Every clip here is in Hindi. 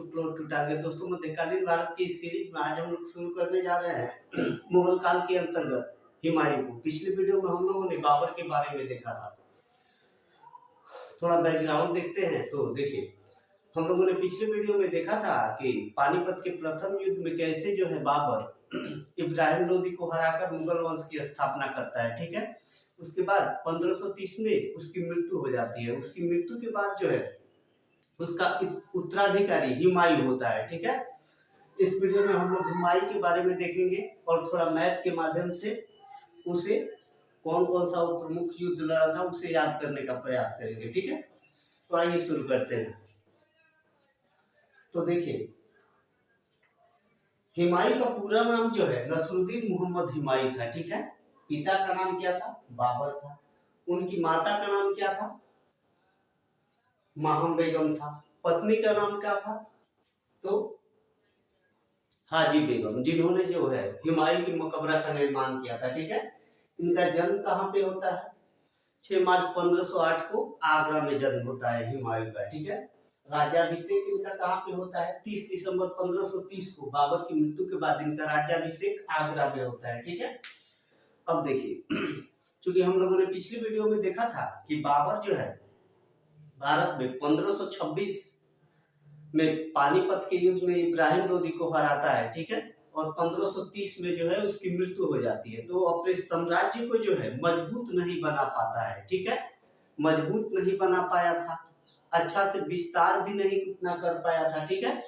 Plot to target. दोस्तों, मध्यकालीन भारत की इस सीरीज में आज हम लोग शुरू करने जा रहे हैं मुगल काल के अंतर्गत हुमायूं को। पिछले वीडियो में हम लोगों ने बाबर के बारे में देखा था। थोड़ा बैकग्राउंड देखते हैं तो देखिए, हम लोगों ने पिछले वीडियो में देखा था कि पानीपत के प्रथम युद्ध में कैसे जो है बाबर इब्राहिम लोदी को हराकर मुगल वंश की स्थापना करता है। ठीक है, उसके बाद 1530 में उसकी मृत्यु हो जाती है। उसकी मृत्यु के बाद जो है उसका उत्तराधिकारी हुमायूं होता है। ठीक है, इस वीडियो में हम लोग हुमायूं के बारे में देखेंगे और थोड़ा मैप के माध्यम से उसे कौन कौन सा वो प्रमुख युद्ध लड़ा था उसे याद करने का प्रयास करेंगे। ठीक है, तो आइए शुरू करते हैं। तो देखिए, हुमायूं का पूरा नाम जो है नसरुद्दीन मोहम्मद हुमायूं था। ठीक है, पिता का नाम क्या था? बाबर था। उनकी माता का नाम क्या था? माहम बेगम था। पत्नी का नाम क्या था? तो हाजी बेगम, जिन्होंने जो है हुमायूं की मकबरा का निर्माण किया था। ठीक है, इनका जन्म कहाँ पे होता है? 6 मार्च 1508 को आगरा में जन्म होता है हुमायूं का। ठीक है, राज्याभिषेक इनका कहाँ पे होता है? 30 दिसंबर 1530 को बाबर की मृत्यु के बाद इनका राज्याभिषेक आगरा में होता है। ठीक है, अब देखिए, क्योंकि हम लोगों ने पिछली वीडियो में देखा था कि बाबर जो है भारत में 1526 में पानीपत के युद्ध में इब्राहिम लोदी को हराता है। ठीक है, और 1530 में जो है उसकी मृत्यु हो जाती है। तो अपने साम्राज्य को जो है मजबूत नहीं बना पाता है। ठीक है, मजबूत नहीं बना पाया था, अच्छा से विस्तार भी नहीं उतना कर पाया था। ठीक है,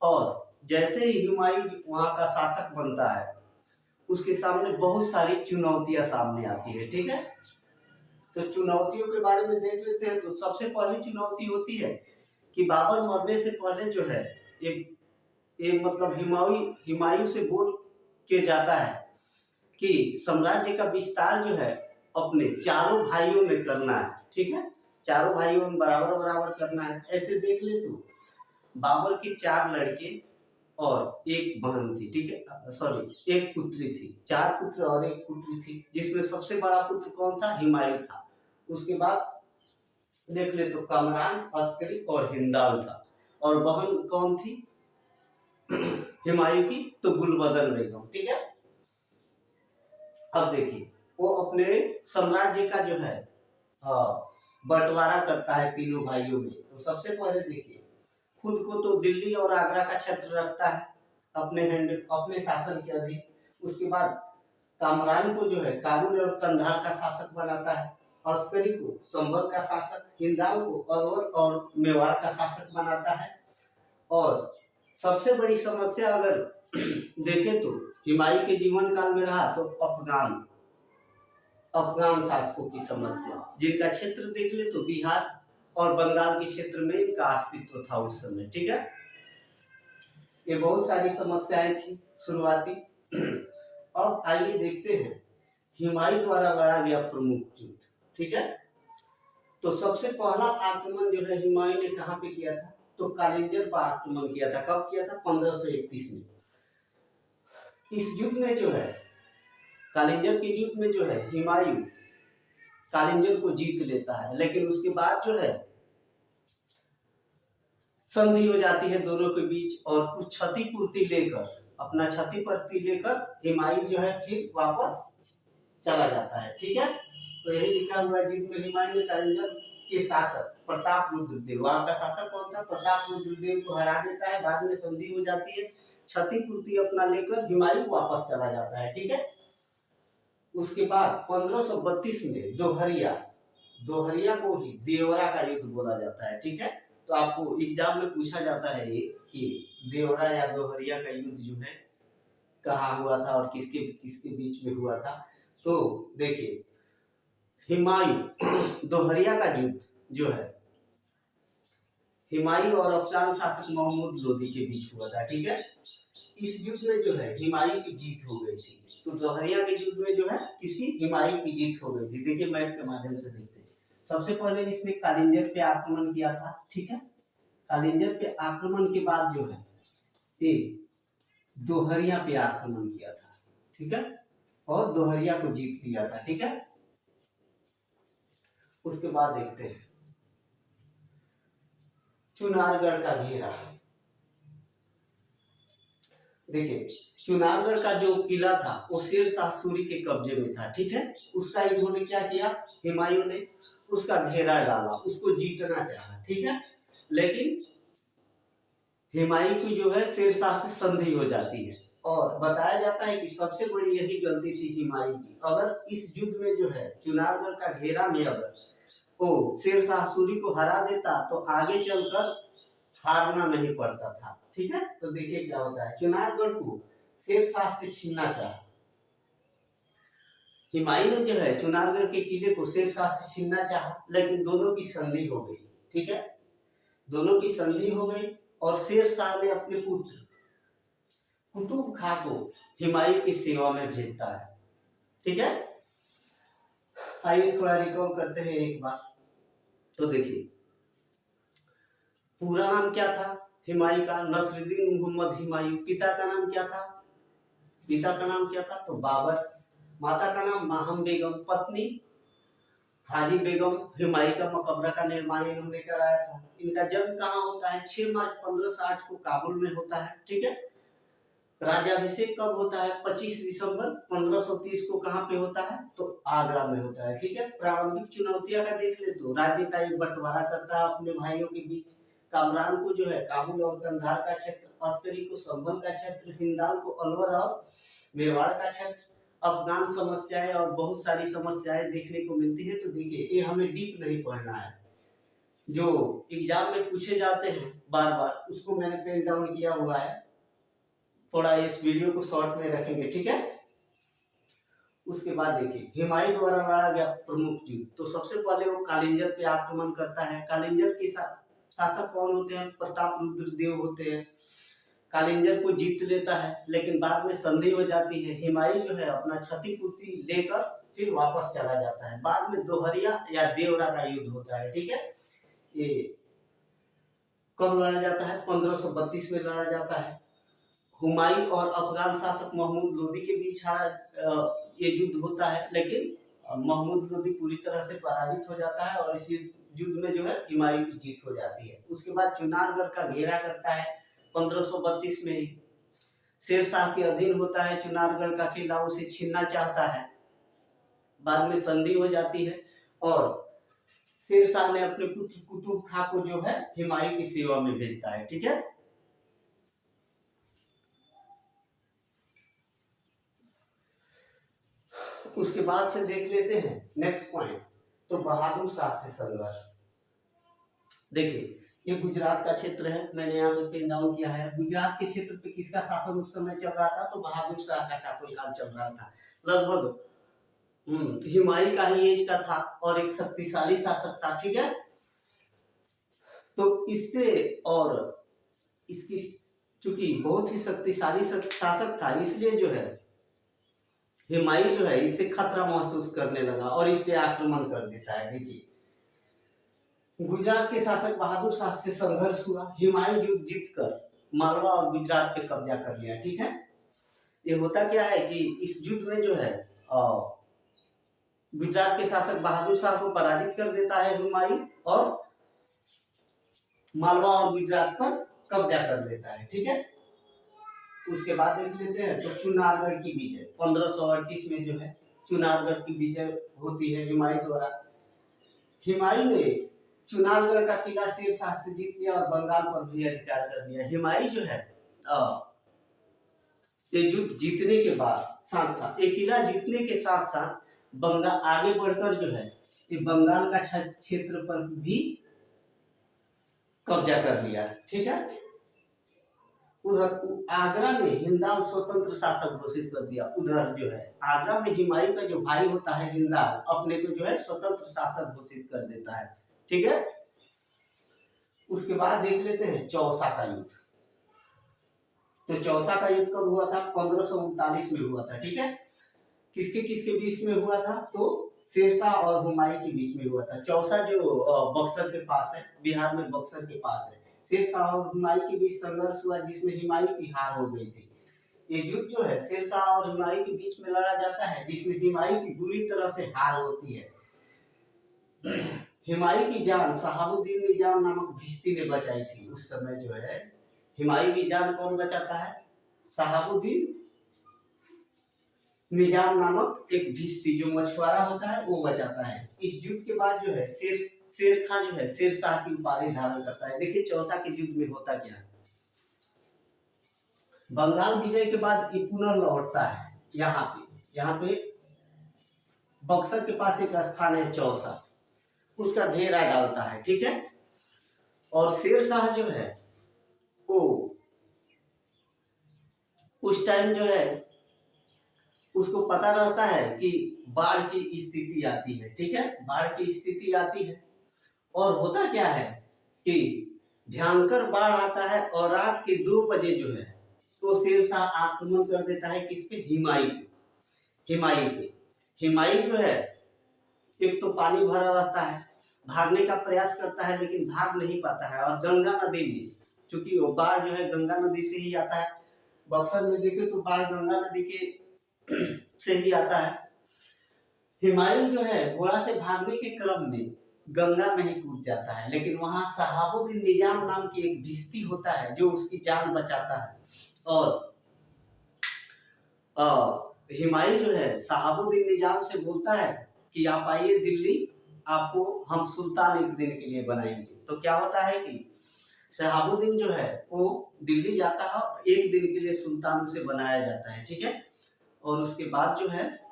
और जैसे ही हुमायूं वहां का शासक बनता है उसके सामने बहुत सारी चुनौतियां सामने आती है। ठीक है, तो चुनौतियों के बारे में देख लेते हैं। तो सबसे पहली चुनौती होती है कि बाबर मरने से पहले जो है ये मतलब हुमायूं से बोल के जाता है कि साम्राज्य का विस्तार जो है अपने चारों भाइयों में करना है। ठीक है, चारों भाइयों में बराबर बराबर करना है। ऐसे देख ले तो बाबर के 4 लड़के और एक बहन थी। ठीक है, सॉरी, एक पुत्री थी। 4 पुत्र और एक पुत्री थी, जिसमें सबसे बड़ा पुत्र कौन था? हुमायूं था। उसके बाद देख ले तो कमरान, अस्करी और हिंदाल था। और बहन कौन थी हुमायूं की? तो गुलबदन बेगम। ठीक है, अब देखिए, वो अपने साम्राज्य का जो है बंटवारा करता है तीनों भाइयों में। तो सबसे पहले देखिए, खुद को तो दिल्ली और आगरा का क्षेत्र रखता है अपने शासन के अधीन। उसके बाद कामरान को जो है काबुल और कंधार का शासक बनाता है। अस्करी को संभल का शासक, हिंदाल को अलवर और मेवाड़ का शासक बनाता है। और सबसे बड़ी समस्या अगर देखें तो हुमायूं के जीवन काल में रहा तो अफगान शासकों की समस्या, जिनका क्षेत्र देख ले तो बिहार और बंगाल के क्षेत्र में इनका अस्तित्व था उस समय। ठीक है, ये बहुत सारी समस्याएं थी शुरुआती। अब आइए देखते हैं हुमायूं द्वारा लड़ा गया प्रमुख युद्ध। ठीक है, तो सबसे पहला आक्रमण जो है हुमायूं ने कहां पे किया था? तो कालिंजर पर आक्रमण किया था। कब किया था? 1531 में। इस युद्ध में जो है कालिंजर के युद्ध में जो है हुमायूं कालिंजर को जीत लेता है, लेकिन उसके बाद जो है संधि हो जाती है दोनों के बीच और कुछ क्षतिपूर्ति लेकर अपना क्षतिपूर्ति लेकर हुमायूं जो है फिर वापस चला जाता है। ठीक है, तो यही लिखा हुआ है जिसमें हुमायूं ने कालिंजर के शासक प्रताप रुद्रदेव, वहां का शासक कौन था? प्रताप रुद्रदेव को हरा देता है। बाद में संधि हो जाती है, क्षतिपूर्ति अपना लेकर हुमायूं वापस चला जाता है। ठीक है, उसके बाद 1532 में दोहरिया को ही देवरा का युद्ध बोला जाता है। ठीक है, तो आपको एग्जाम में पूछा जाता है ये कि देवरा या दोहरिया का युद्ध जो है कहाँ हुआ था और किसके किसके बीच में हुआ था। तो देखिए, हुमायूं दोहरिया का युद्ध जो है हुमायूं और अफगान शासक मोहम्मद लोदी के बीच हुआ था। ठीक है, इस युद्ध में जो है हुमायूं की जीत हो गई थी। तो दोहरिया के युद्ध में जो है किसकी? हुमायूं की जीत हो गई थी। देखिए, मैप के माध्यम से देखते हैं। सबसे पहले इसने कालिंजर पे आक्रमण किया था। ठीक है, कालिंजर पे आक्रमण के बाद जो है ये दोहरिया पे आक्रमण किया था। ठीक है, और दोहरिया को जीत लिया था। ठीक है, उसके बाद देखते हैं चुनारगढ़ का घेरा। देखिए चुनारगढ़ का जो किला था वो शेर शाह सूरी के कब्जे में था, ठीक है। उसका इन्होंने क्या किया, हुमायूं ने उसका घेरा डाला, उसको जीतना चाहा, ठीक है। लेकिन हुमायूं की जो है शेर शाह से संधि हो जाती है और बताया जाता है कि सबसे बड़ी यही गलती थी हुमायूं की। अगर इस युद्ध में जो है चुनारगढ़ का घेरा में अगर वो शेर शाह सूरी को हरा देता तो आगे चलकर हारना नहीं पड़ता था, ठीक है। तो देखिए क्या होता है, चुनारगढ़ को शेर शाह से छीनना चाहा। हुमायूं ने जो है चुनारगढ़ के किले को शेर शाह से छीनना चाहा, लेकिन दोनों की संधि हो गई, ठीक है। दोनों की संधि हो गई और शेर शाह ने अपने पुत्र कुतुब खां को हुमायूं की सेवा में भेजता है, ठीक है। आइए थोड़ा रिकॉल करते हैं एक बार। तो देखिए पूरा नाम क्या था हुमायूं का, नसरुद्दीन मोहम्मद हुमायूं। पिता का नाम क्या था, पिता का नाम क्या था तो बाबर। माता का नाम माहम बेगम। पत्नी हाजी बेगम। हुमायूं का मकबरा का निर्माण इन्होंने कराया था। इनका जन्म कहाँ होता है, 6 मार्च 1560 को काबुल में होता है, ठीक है। राज्याभिषेक कब होता है, 25 दिसंबर 1530 को कहाँ पे होता है तो आगरा में होता है, ठीक है। प्रारंभिक चुनौतियां का देख ले तो राज्य का एक बंटवारा करता है अपने भाइयों के बीच। कामरान को जो है काबुल और कंधार का क्षेत्र, अस्करी को संभल का क्षेत्र, हिंदाल को अलवर और मेवाड़ का क्षेत्र। अफगान समस्याएं और बहुत सारी समस्याएं देखने को मिलती है। तो देखिए ये हमें डीप नहीं पढ़ना है, जो एग्जाम में पूछे जाते हैं बार बार उसको मैंने पेन डाउन किया हुआ है, थोड़ा इस वीडियो को शॉर्ट में रखेंगे, ठीक है। उसके बाद देखिए हुमायूं द्वारा लड़ा गया प्रमुख युद्ध। तो सबसे पहले वो कालिंजर पे आक्रमण करता है। कालिंजर के शासक कौन होते हैं, प्रताप रुद्र देव होते हैं। कालिंजर को जीत लेता है, लेकिन बाद में संधि हो जाती है। हुमायूं जो है अपना क्षतिपूर्ति लेकर फिर वापस चला जाता है। बाद में दोहरिया या देवरा का युद्ध होता है, ठीक है। ये कब लड़ा जाता है, 1532 में लड़ा जाता है। हुमायूं और अफगान शासक महमूद लोदी के बीच ये युद्ध होता है, लेकिन महमूद लोदी पूरी तरह से पराजित हो जाता है और इस युद्ध में जो है हुमायूं की जीत हो जाती है। उसके बाद चुनारगढ़ का घेरा करता है 1532 में ही। शेर शाह के अधीन होता है चुनारगढ़ का किला, उसे छीनना चाहता है। बाद में संधि हो जाती है और शेर शाह ने अपने पुत्र कुतुब खां को जो है हुमायूं की सेवा में भेजता है, ठीक है। उसके बाद से देख लेते हैं नेक्स्ट पॉइंट, तो बहादुर शाह से संघर्ष। देखिए ये गुजरात का क्षेत्र है, मैंने यहाँ पे पिन डाउन किया है। गुजरात के क्षेत्र पे किसका शासन उस समय चल रहा था तो बहादुर शाह का शासनकाल चल रहा था। लगभग हुमायूं का ही एज का था और एक शक्तिशाली शासक था, ठीक है। तो इससे और इसकी चूंकि बहुत ही शक्तिशाली शासक था, इसलिए जो है हुमायूं जो है इससे खतरा महसूस करने लगा और इस पे आक्रमण कर देता है। देखिए गुजरात के शासक बहादुर शाह से संघर्ष हुआ। हुमायूं युद्ध जीतकर मालवा और गुजरात पे कब्जा कर लिया, ठीक है। ये होता क्या है कि इस युद्ध में जो है गुजरात के शासक बहादुर शाह को पराजित कर देता है हुमायूं और मालवा और गुजरात पर कब्जा कर लेता है, ठीक है। उसके बाद देख लेते हैं तो चुनारगढ़ की विजय 1538 में जो है चुनारगढ़ की विजय होती है हुमायूं द्वारा। हुमायूं ने चुनारगढ़ का किला शेर शाह से जीत लिया और बंगाल पर भी अधिकार कर लिया। हुमायूं जो है ये युद्ध जीतने के बाद साथ साथ ये किला जीतने के साथ साथ बंगाल आगे बढ़कर जो है ये बंगाल का क्षेत्र पर भी कब्जा कर लिया, ठीक है। उधर आगरा में हिंदाल स्वतंत्र शासक घोषित कर दिया। उधर जो है आगरा में हुमायूं का जो भाई होता है हिंदाल अपने को जो है स्वतंत्र शासक घोषित कर देता है, ठीक है। उसके बाद देख लेते हैं चौसा का युद्ध। तो चौसा का युद्ध कब हुआ था, 1539 में हुआ था, ठीक है। किसके किसके बीच में हुआ था तो शेरशाह और हुमायूं के बीच में हुआ था। चौसा जो बक्सर के पास है, बिहार में बक्सर के पास है। शेरशाह और हुमायूं के बीच संघर्ष हुआ जिसमें हुमायूं की हार हो गई थी। ये युद्ध जो है शेरशाह और हुमायूं के बीच में लड़ा जाता है जिसमें हुमायूं की बुरी तरह से हार होती है। हुमायूं की जान शहाबुद्दीन निजाम नामक भिश्ती ने बचाई थी। उस समय जो है हुमायूं की जान कौन बचाता है, शहाबुद्दीन निजाम नामक एक भिस्ती जो मछुआरा होता है वो बचाता है। इस युद्ध के बाद जो है शेर खान जो है शेरशाह की उपाधि धारण करता है। देखिए चौसा के युद्ध में होता क्या है, बंगाल विजय के बाद ये पुनः लौटता है यहाँ पे बक्सर के पास एक स्थान है चौसा, उसका घेरा डालता है, ठीक है। और शेरशाह जो है वो उस टाइम जो है उसको पता रहता है कि बाढ़ की स्थिति आती है, ठीक है, बाढ़ की स्थिति आती है। और होता क्या है कि भयंकर बाढ़ आता है और रात के 2 बजे जो है तो शेरशाह आक्रमण कर देता है किस पे, हिमायू जो है एक तो पानी भरा रहता है, भागने का प्रयास करता है लेकिन भाग नहीं पाता है। और गंगा नदी में, चूंकि वो बाढ़ जो है गंगा नदी से ही आता है, बक्सर में देखे तो बाढ़ गंगा नदी के से ही आता है। हिमायू जो है घोड़ा से भागने के क्रम में गंगा में ही कूद जाता है, लेकिन वहां शहाबुद्दीन निजाम नाम की एक भिस्ती होता है जो उसकी जान बचाता है। और हिमायू जो है शहाबुद्दीन निजाम से बोलता है कि आप आइए दिल्ली, आपको हम सुल्तान एक दिन के लिए बनाएंगे। तो क्या होता है कि शहाबुद्दीन जो है वो दिल्ली जाता है और एक दिन के लिए सुल्तान उसे बनाया जाता है, ठीक है। और उसके बाद जो है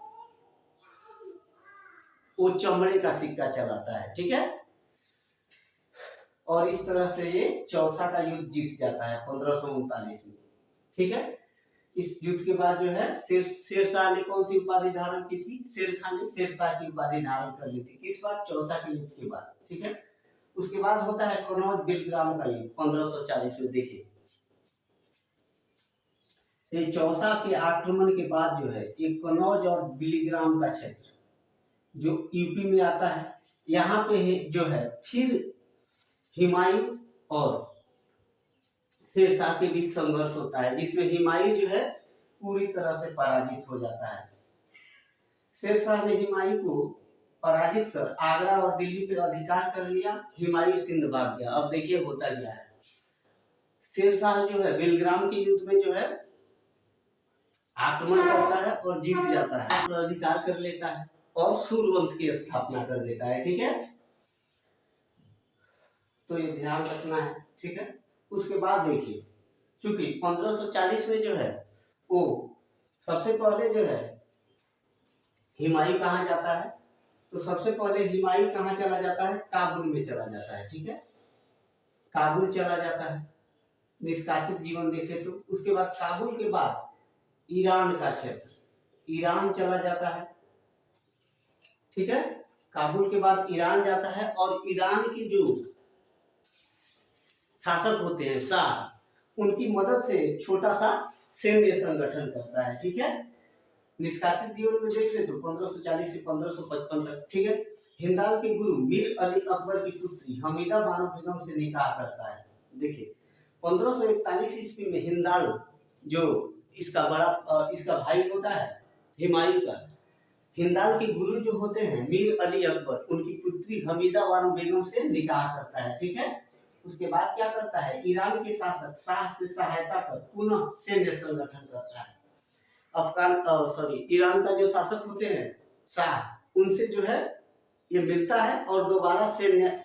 वो चमड़े का सिक्का चलाता है, ठीक है। और इस तरह से ये चौसा का युद्ध जीत जाता है 1539 में, ठीक है। इस युद्ध के बाद जो है शेरशाह ने कौन सी उपाधि धारण की थी, शेर खान ने शेरशाह की उपाधि धारण कर ली थी। किस बात, चौसा के युद्ध के बाद, ठीक है। उसके बाद होता है कनौज बिलग्राम का युद्ध 1540 में। देखिए ये चौसा के आक्रमण के बाद जो है ये कनौज और बिलीग्राम का क्षेत्र जो यूपी में आता है, यहाँ पे जो है फिर हिमायू और शेरशाह के बीच संघर्ष होता है, जिसमें हिमायू जो है पूरी तरह से पराजित हो जाता है। शेरशाह ने हिमायू को पराजित कर आगरा और दिल्ली पे अधिकार कर लिया, हिमायू सिंध भाग गया। अब देखिए होता क्या है, शेरशाह जो है बिलग्राम के युद्ध में जो है आक्रमण करता है और जीत जाता है और अधिकार कर लेता है और सूर्यवंश की स्थापना कर देता है, ठीक है। तो ये ध्यान रखना है, ठीक है। उसके बाद देखिए चूंकि 1540 में जो है वो सबसे पहले जो है हिमायू कहाँ जाता है, तो सबसे पहले हिमायू कहाँ चला जाता है, काबुल में चला जाता है, ठीक है। काबुल चला जाता है, निष्कासित जीवन देखे तो। उसके बाद काबुल के बाद ईरान का क्षेत्र, ईरान चला जाता है, ठीक है। काबुल के बाद ईरान जाता है और ईरान की जो शासक होते हैं शाह, उनकी मदद से छोटा सा सैन्य संगठन करता है, ठीक है। निष्कासित जीवन में देख ले तो 1540 से 1555 तक, ठीक है। हिंदाल के गुरु मीर अली अकबर की पुत्री हमीदा बानो बेगम से निकाह करता है। देखिए 1541 ईस्वी में हिंदाल जो इसका भाई होता है हिमायू का, हिंदाल के गुरु जो होते हैं मीर अली अकबर, उनकी पुत्री हमीदा बानो बेगम से निकाह करता है, ठीक है। उसके बाद क्या करता है, ईरान के शासक शाह से सहायता कर पुनः सैन्य संगठन करता है। ईरान का जो शासक होते हैं शाह, उनसे जो है ये मिलता है और दोबारा सैन्य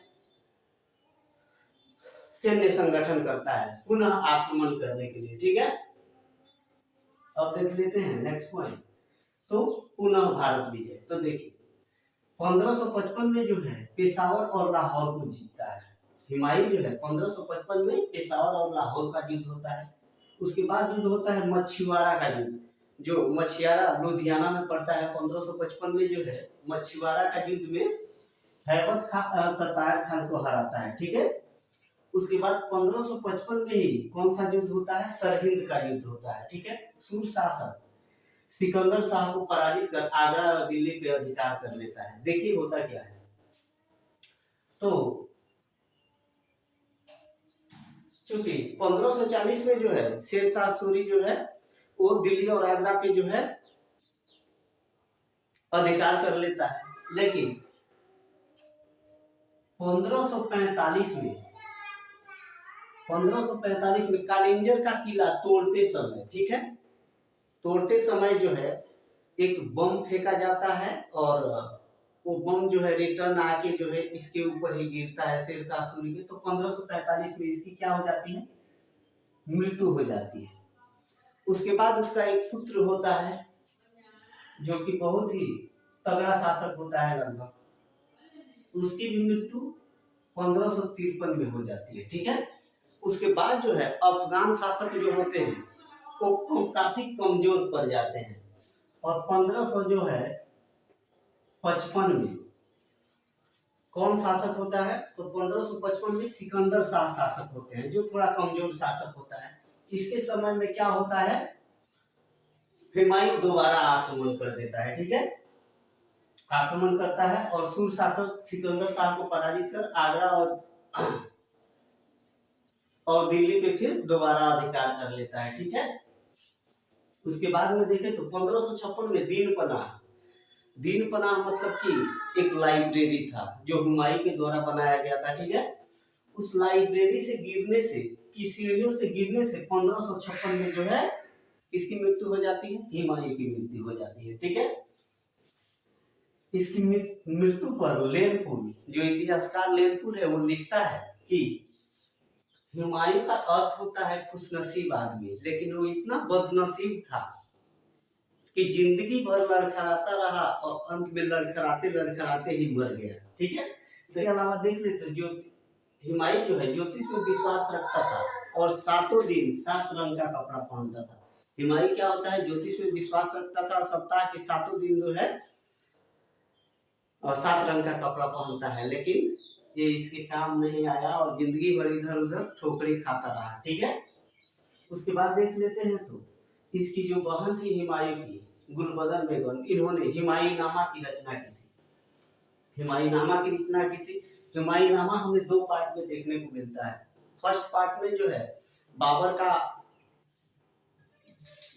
संगठन करता है पुनः आक्रमण करने के लिए, ठीक है। अब देख लेते हैं नेक्स्ट पॉइंट, तो पुनः भारत विजय। तो देखिए 1555 में जो है पेशावर और लाहौर को जीतता है हिमायू जो है। 1555 में पेशावर और लाहौर का युद्ध होता है। उसके बाद युद्ध होता है मछुआरा का युद्ध, जो मछियारा लुधियाना में पड़ता है। 1555 में जो है मछुआरा का युद्ध में हैबत खान ततार खान को हराता है, ठीक है। उसके बाद 1555 में ही कौन सा युद्ध होता है, सरहिंद का युद्ध होता है, ठीक है। सूर शासक सिकंदर शाह को पराजित कर आगरा और दिल्ली पे अधिकार कर लेता है। देखिए होता क्या है, तो चूंकि 1540 में जो है शेरशाह सूरी जो है वो दिल्ली और आगरा पे जो है अधिकार कर लेता है, लेकिन 1545 1545 में कालिंजर का किला तोड़ते समय, ठीक है, तोड़ते समय जो है एक बम फेंका जाता है और वो बम जो है रिटर्न आके जो है इसके ऊपर ही गिरता है शेरशाह सूरी के। तो 1545 में इसकी क्या हो जाती है, मृत्यु हो जाती है। उसके बाद उसका एक पुत्र होता है जो कि बहुत ही तगड़ा शासक होता है लगभग, उसकी भी मृत्यु 1553 में हो जाती है, ठीक है। उसके बाद जो है अफगान शासक जो होते हैं वो काफी कमजोर पड़ जाते हैं और 1500 जो है 55 में कौन शासक होता है, तो 1555 में सिकंदर शाह शासक होते हैं जो थोड़ा कमजोर शासक होता है। इसके समय में क्या होता है, हुमायूं दोबारा आक्रमण कर देता है, ठीक है, आक्रमण करता है और सूर शासक सिकंदर शाह को पराजित कर आगरा और दिल्ली पे फिर दोबारा अधिकार कर लेता है, ठीक है। उसके बाद में देखें तो 1556 में दीन पनाह मतलब कि एक लाइब्रेरी था जो हुमायूं के द्वारा बनाया गया था, ठीक है। उस लाइब्रेरी से गिरने से की सीढ़ियों से गिरने से 1556 में जो है इसकी मृत्यु हो जाती है, हुमायूं की मृत्यु हो जाती है, ठीक है। इसकी मृत्यु पर लेनपुल, जो इतिहासकार लेनपुल है, वो लिखता है कि हुमायूं का अर्थ होता है खुशनसीब आदमी, लेकिन वो इतना बदनसीब था कि जिंदगी भर लड़खड़ाता रहा और अंत में लड़खड़ाते लड़खड़ाते ही मर गया, ठीक है। इसके अलावा देख ले तो जो हुमायूं जो है ज्योतिष में विश्वास रखता था और 7 दिन 7 रंग का कपड़ा पहनता था। हुमायूं क्या होता है, ज्योतिष में विश्वास रखता था और सप्ताह के 7 दिन जो है और 7 रंग का कपड़ा पहनता है, लेकिन ये इसके काम नहीं आया और जिंदगी भर इधर उधर ठोकरे खाता रहा, ठीक है। उसके बाद देख लेते हैं तो इसकी जो बहन थी हुमायूं की, गुलबदन बेगम, इन्होंने हुमायूंनामा की रचना की थी। हुमायूंनामा की रचना की थी। हुमायूंनामा हमें 2 पार्ट में देखने को मिलता है। फर्स्ट पार्ट में जो है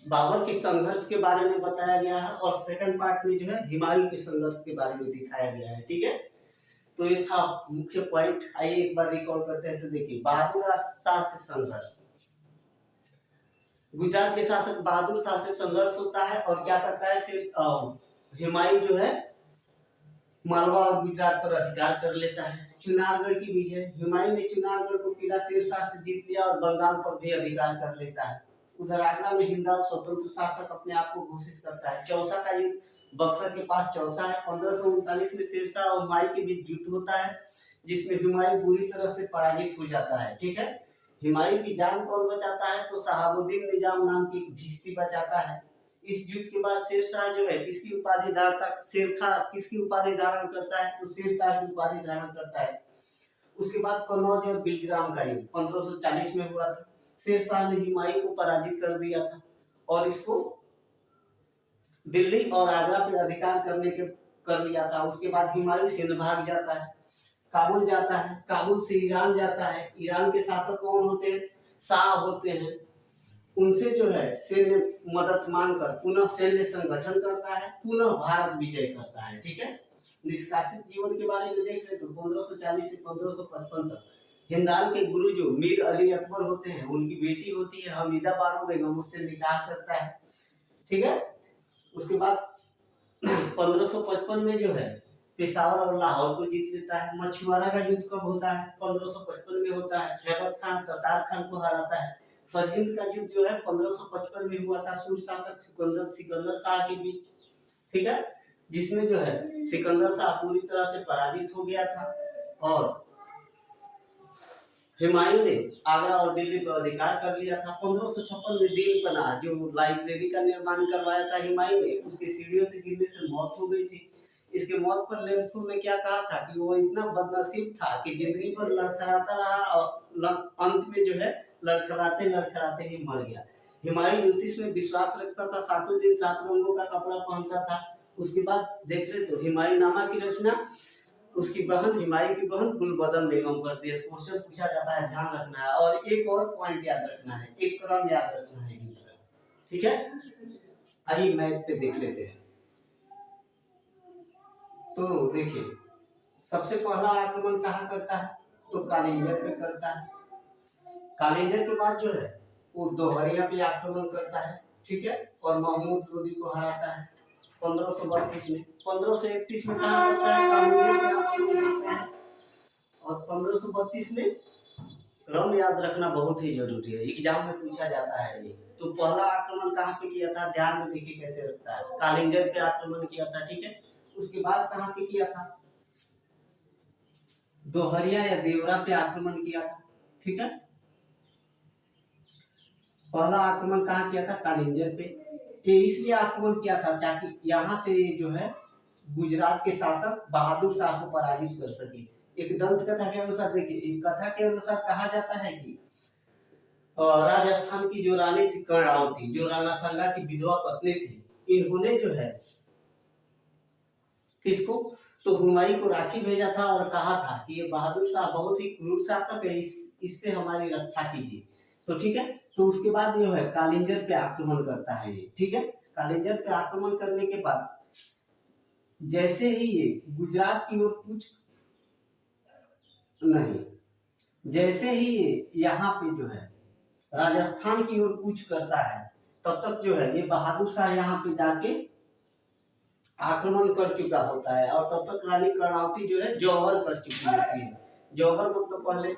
बाबर के संघर्ष के बारे में बताया गया है और सेकंड पार्ट में जो है हुमायूं के संघर्ष के बारे में दिखाया गया है, ठीक है। तो ये था मुख्य पॉइंट। आइए एक बार रिकॉल करते हैं। तो देखिए, बहादुर शाह से संघर्ष, गुजरात के शासक बहादुर शाह से संघर्ष होता है और क्या करता है, सिर्फ हुमायूं जो है मालवा और गुजरात पर अधिकार कर लेता है। चुनारगढ़ की विजय, हुमायूं ने चुनारगढ़ को किला शेरशाह से जीत लिया और बंगाल पर भी अधिकार कर लेता है। उधर आगरा में हिंदल स्वतंत्र शासक अपने आप को घोषित करता है। चौसा का युद्ध, बक्सर के पास चौसा है। 1539 में शेरशाह और हुमायूं के बीच युद्ध होता है जिसमें हुमायूं बुरी तरह से पराजित हो जाता है, ठीक है। हुमायूं की जान कौन बचाता है, तो शहाबुद्दीन निजाम नाम की भिश्ती बचाता है। इस युद्ध के बाद शेरशाह जो है किसकी उपाधि धारता, शेरशाह किसकी उपाधि धारण करता है, तो शेरशाह की उपाधि धारण करता है। उसके बाद कन्नौज और बिलग्राम का युद्ध 1540 में हुआ था। शेरशाह ने हुमायूं को पराजित कर दिया था और इसको दिल्ली और आगरा पे अधिकार कर लिया था। उसके बाद हुमायूं सिंध भाग जाता है, काबुल जाता है, काबुल से ईरान जाता है। ईरान के शासक कौन होते हैं, शाह होते हैं। उनसे जो है सैन्य मदद मांगकर पुनः सैन्य संगठन करता है, पुनः भारत विजय करता है, ठीक है। निष्कासित जीवन के बारे में देख ले तो 1540 से 1555 तक हिंदाल के गुरु जो मीर अली अकबर होते हैं, उनकी बेटी होती है हमीदा बानो बेगम, उससे निकाह करता है, ठीक है। उसके बाद 1555 में जो है पेशावर और लाहौर को जीत लेता है। मछुआरा का युद्ध कब होता है, 1555 में होता है। हैबत खान ततार खान को हराता है। सरहिंद का युद्ध जो है 1555 में हुआ था सूर शासक सिकंदर शाह के बीच, ठीक है, जिसमें जो है सिकंदर शाह पूरी तरह से पराजित हो गया था और हुमायूं ने आगरा और दिल्ली पर अधिकार कर लिया था। 1556 में दीन पनाह जो लाइब्रेरी का निर्माण करवाया था हुमायूं ने, उसके सीढ़ियों से गिरने से मौत हो गई थी। इसके मौत पर लेनपुल ने क्या कहा था कि वो इतना बदनसीब था कि जिंदगी भर लड़खड़ाता रहा और अंत में जो है लड़खड़ाते लड़खड़ाते ही मर गया। हुमायूं ज्योतिष में विश्वास रखता था, 7 दिन 7 रंगों का कपड़ा पहनता था। उसके बाद देख रहे तो हुमायूंनामा की रचना उसकी बहन हुमायूं की बहन गुलबदन बेगम करती है। क्वेश्चन पूछा जाता है, ध्यान रखना है। और एक और पॉइंट याद रखना है, एक क्रम याद रखना है, ठीक है। आइए मैप पे देख लेते हैं। तो देखिए, सबसे पहला आक्रमण कहाँ करता है, तो कालिंजर पे करता है। कालिंजर के बाद जो है वो दोहरिया पे आक्रमण करता है, ठीक है, और महमूद लोदी को हराता है 1532 में। 1531 में कहा करता है कालिंजर पे आक्रमण करता है, और 1532 में क्रम याद रखना बहुत ही जरूरी है, एग्जाम में पूछा जाता है ये। तो पहला आक्रमण कहाँ पे किया था, ध्यान में देखिए कैसे रखता है, कालिंजर पे आक्रमण किया था, ठीक है। उसके बाद कहाँ पे किया था, दोहरिया या देवरा पे आक्रमण किया था, ठीक है। पहला आक्रमण कहाँ किया था, कालिंजर पे। ये इसलिए आक्रमण किया था ताकि यहाँ से जो है गुजरात के शासक बहादुर शाह को पराजित कर सके। एक दंत कथा के अनुसार देखिए, एक कथा के अनुसार कहा जाता है कि राजस्थान की जो रानी थी कर्णावती, जो राणा सांगा की विधवा पत्नी थी, इन्होंने जो है किसको, तो हुमायूं को राखी भेजा था और कहा था कि ये बहादुर शाह बहुत ही क्रूर शासक है, इससे हमारी रक्षा कीजिए। तो ठीक है, तो उसके बाद जो है कालिंजर पे आक्रमण करता है ये, ठीक है। कालिंजर पे आक्रमण करने के बाद जैसे ही ये गुजरात की ओर कूच नहीं, जैसे ही ये यहाँ पे जो है राजस्थान की ओर कूच करता है, तब तक जो है ये बहादुर शाह यहाँ पे जाके आक्रमण कर चुका होता है, और तब तक रानी कर्णावती जो है जौहर कर चुकी होती है। जौहर मतलब पहले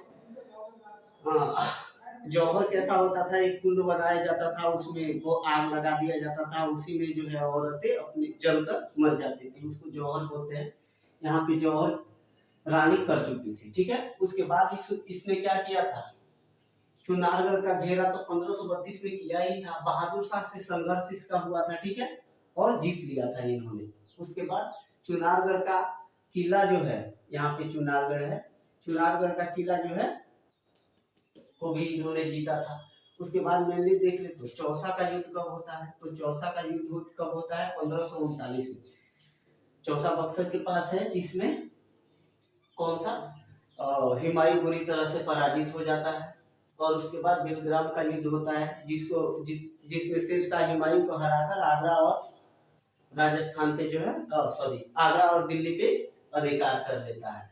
जौहर कैसा होता था, एक कुंड बनाया जाता था, उसमें वो आग लगा दिया जाता था, उसी में जो है औरतें अपनी जलकर मर जाती थी, उसको जौहर बोलते हैं। यहाँ पे जौहर रानी कर चुकी थी, ठीक है। उसके बाद इसने क्या किया था, चुनारगढ़ का घेरा तो 1532 में किया ही था, बहादुर शाह से संघर्ष इसका हुआ था, ठीक है, और जीत लिया था इन्होंने। उसके बाद चुनारगढ़ का किला जो है, यहाँ पे चुनारगढ़ है, चुनारगढ़ का किला जो है को भी इन्होंने जीता था। उसके बाद मैंने देख ले तो चौसा का युद्ध कब होता है, तो चौसा का युद्ध कब होता है, 1539 में। चौसा बक्सर के पास है, जिसमें कौन सा हुमायूं बुरी तरह से पराजित हो जाता है, और उसके बाद बेलग्राम का युद्ध होता है, जिसमें शेरशाह हुमायूं को हराकर आगरा और राजस्थान पे जो है आगरा और दिल्ली पे अधिकार कर लेता है।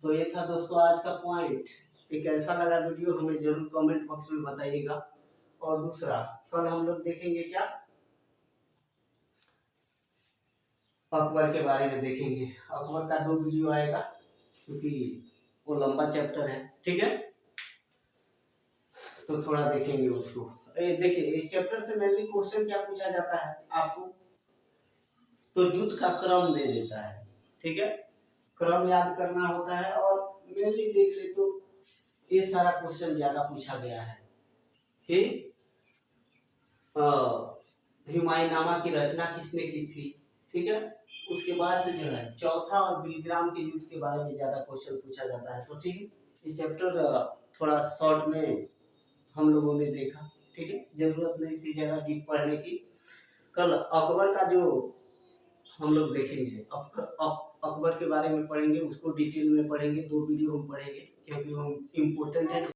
तो ये था दोस्तों आज का पॉइंट। ये कैसा लगा वीडियो हमें जरूर कमेंट बॉक्स में बताइएगा। और दूसरा, कल हम लोग देखेंगे क्या, अकबर के बारे में देखेंगे। अकबर का 2 वीडियो आएगा, क्योंकि वो लंबा चैप्टर है, ठीक है, तो थोड़ा देखेंगे उसको। देखिए इस चैप्टर से मेनली क्वेश्चन क्या पूछा जाता है आपको, तो युद्ध का क्रम दे देता है, ठीक है, क्रम याद करना होता है। और मेनली देख ले तो ये सारा क्वेश्चन ज्यादा पूछा गया है कि हुमायूंनामा की रचना किसने की थी, ठीक है। उसके बाद से जो है चौसा और बेलग्राम के युद्ध के बारे में ज्यादा क्वेश्चन पूछा जाता है। तो ठीक है, ये चैप्टर थोड़ा शॉर्ट में हम लोगों ने देखा, ठीक है, जरूरत नहीं थी ज्यादा डीप पढ़ने की। कल अकबर का जो हम लोग देखेंगे, अकबर के बारे में पढ़ेंगे, उसको डिटेल में पढ़ेंगे, 2 वीडियो हम पढ़ेंगे, क्योंकि वो इम्पोर्टेंट है।